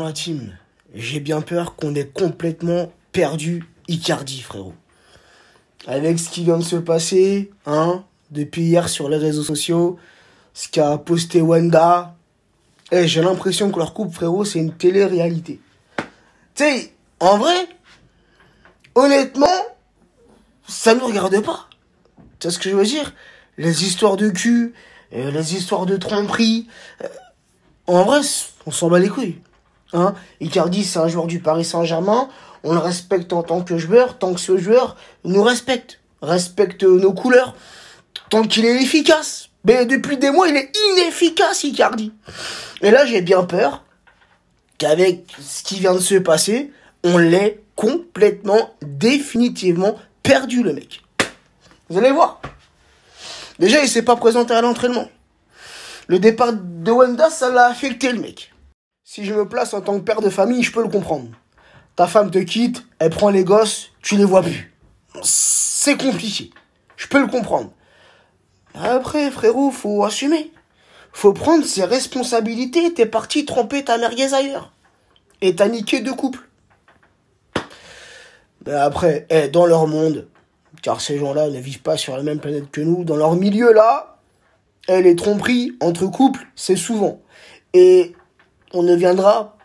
Franchement, la team, j'ai bien peur qu'on ait complètement perdu Icardi, frérot. Avec ce qui vient de se passer, depuis hier sur les réseaux sociaux, ce qu'a posté Wenda, j'ai l'impression que leur couple, frérot, c'est une télé-réalité. Tu sais, en vrai, honnêtement, ça ne nous regarde pas. Tu vois ce que je veux dire? Les histoires de cul, les histoires de tromperie, en vrai, on s'en bat les couilles. Icardi, c'est un joueur du Paris Saint-Germain. On le respecte en tant que joueur, tant que ce joueur nous respecte nos couleurs, tant qu'il est efficace. Mais depuis des mois, il est inefficace, Icardi. Et là, j'ai bien peur qu'avec ce qui vient de se passer, on l'ait complètement, définitivement perdu, le mec. Vous allez voir. Déjà, il s'est pas présenté à l'entraînement. Le départ de Wenda, ça l'a affecté, le mec. Si je me place en tant que père de famille, je peux le comprendre. Ta femme te quitte, elle prend les gosses, tu les vois plus. C'est compliqué. Je peux le comprendre. Après, frérot, faut assumer. Faut prendre ses responsabilités. T'es parti tremper ta merguez ailleurs. Et t'as niqué 2 couples. Mais après, dans leur monde, car ces gens-là ne vivent pas sur la même planète que nous, dans leur milieu là, les tromperies entre couples, c'est souvent. Et on ne viendra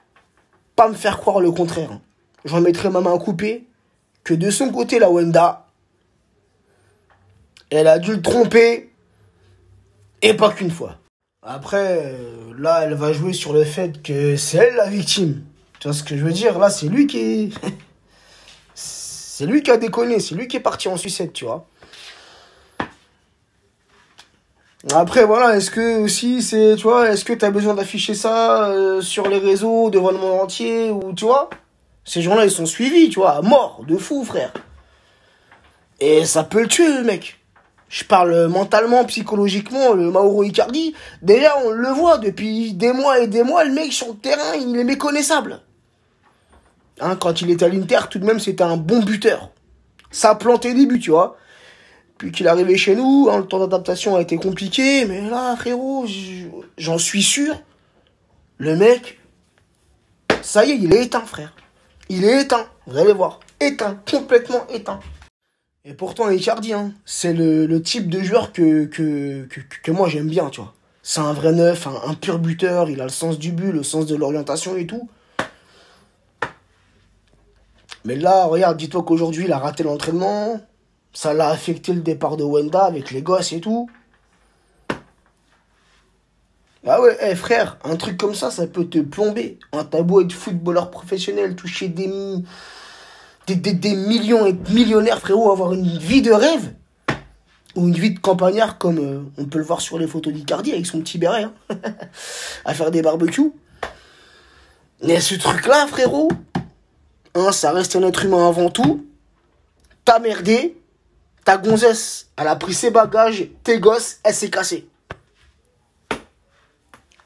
pas me faire croire le contraire. J'en mettrai ma main à couper que de son côté, la Wenda, elle a dû le tromper, et pas qu'une fois. Après, là, elle va jouer sur le fait que c'est elle la victime. Tu vois ce que je veux dire? Là, c'est lui qui c'est lui qui a déconné, c'est lui qui est parti en sucette, tu vois. Après, voilà, est-ce que aussi, tu vois, est-ce que t'as besoin d'afficher ça sur les réseaux, devant le monde entier, ou, tu vois? Ces gens-là, ils sont suivis, tu vois, à mort, de fou, frère. Et ça peut le tuer, le mec. Je parle mentalement, psychologiquement, le Mauro Icardi. Déjà, on le voit depuis des mois et des mois, le mec sur le terrain, il est méconnaissable. Quand il était à l'Inter, tout de même, c'était un bon buteur. Ça a planté des buts, tu vois. Puis qu'il est arrivé chez nous, le temps d'adaptation a été compliqué, mais là, frérot, j'en suis sûr, le mec, ça y est, il est éteint, frère. Il est éteint, vous allez voir. Éteint, complètement éteint. Et pourtant, Icardi, c'est le type de joueur que moi j'aime bien, tu vois. C'est un vrai neuf, un pur buteur, il a le sens du but, le sens de l'orientation et tout. Mais là, regarde, dis-toi qu'aujourd'hui, il a raté l'entraînement. Ça l'a affecté le départ de Wenda avec les gosses et tout. Ah ouais, frère, un truc comme ça peut te plomber. T'as beau être footballeur professionnel, toucher des millions et millionnaires, frérot, avoir une vie de rêve. Ou une vie de campagnard, comme on peut le voir sur les photos d'Icardi avec son petit béret, à faire des barbecues. Mais ce truc-là, frérot, ça reste un être humain avant tout. T'as merdé. Ta gonzesse, elle a pris ses bagages, tes gosses, elle s'est cassée.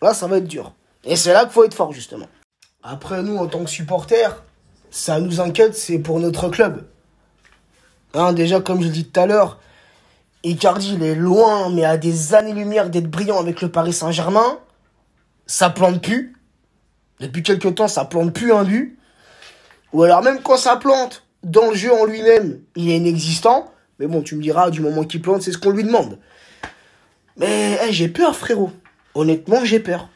Là, ça va être dur. Et c'est là qu'il faut être fort, justement. Après, nous, en tant que supporters, ça nous inquiète, c'est pour notre club. Déjà, comme je l'ai dit tout à l'heure, Icardi, il est loin, mais à des années-lumière d'être brillant avec le Paris Saint-Germain. Ça plante plus. Depuis quelques temps, ça plante plus un but. Ou alors, même quand ça plante, dans le jeu en lui-même, il est inexistant. Mais bon, tu me diras, du moment qu'il plante, c'est ce qu'on lui demande. Mais j'ai peur, frérot. Honnêtement, j'ai peur.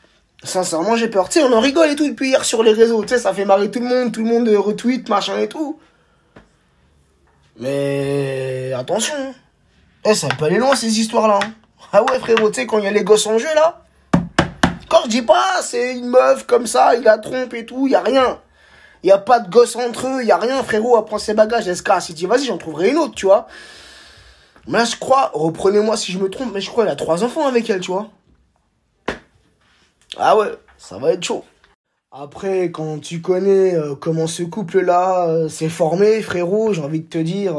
Sincèrement, j'ai peur. Tu sais, on en rigole et tout depuis hier sur les réseaux. Tu sais, ça fait marrer tout le monde retweet, machin et tout. Mais attention. Ça peut aller loin, ces histoires-là. Ah ouais, frérot, tu sais, quand il y a les gosses en jeu, là. Quand je dis pas, c'est une meuf comme ça, il la trompe et tout, il y a rien. Il n'y a pas de gosse entre eux, il n'y a rien, frérot, à prendre ses bagages, elle se casse. Il dit, vas-y, j'en trouverai une autre, tu vois. Mais là, je crois, reprenez-moi si je me trompe, mais je crois qu'elle a 3 enfants avec elle, tu vois. Ah ouais, ça va être chaud. Après, quand tu connais comment ce couple-là s'est formé, frérot, j'ai envie de te dire,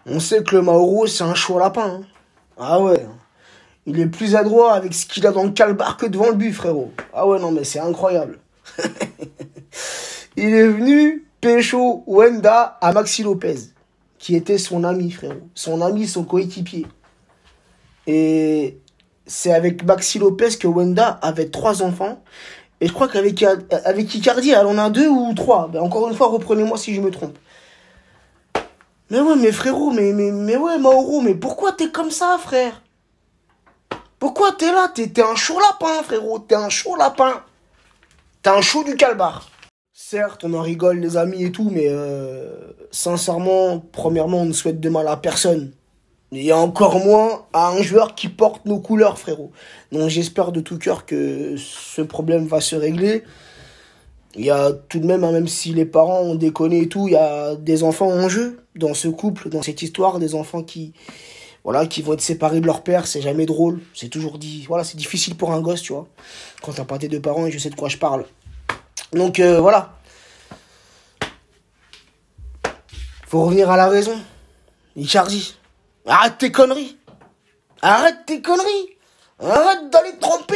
on sait que le Mauro, c'est un chaud lapin. Ah ouais, il est plus adroit avec ce qu'il a dans le calbar que devant le but, frérot. Ah ouais, non, mais c'est incroyable. Il est venu pécho Wenda à Maxi Lopez, qui était son ami, frérot. Son ami, son coéquipier. Et c'est avec Maxi Lopez que Wenda avait 3 enfants. Et je crois avec Icardi, elle en a 2 ou 3. Ben, encore une fois, reprenez-moi si je me trompe. Mais ouais, mais frérot, mais ouais, Mauro, mais pourquoi t'es comme ça, frère? Pourquoi t'es là? T'es un chaud lapin, frérot. T'es un chaud lapin. T'es un chaud du calbar. Certes, on en rigole, les amis et tout, mais sincèrement, premièrement, on ne souhaite de mal à personne. Et encore moins à un joueur qui porte nos couleurs, frérot. Donc j'espère de tout cœur que ce problème va se régler. Il y a tout de même, hein, même si les parents ont déconné et tout, il y a des enfants en jeu dans ce couple, dans cette histoire, des enfants qui vont être séparés de leur père, c'est jamais drôle. C'est toujours dit, voilà, c'est difficile pour un gosse, tu vois, quand t'as pas tes 2 parents et je sais de quoi je parle. Donc voilà. Faut revenir à la raison. Icardi, arrête tes conneries. Arrête tes conneries. Arrête d'aller te tromper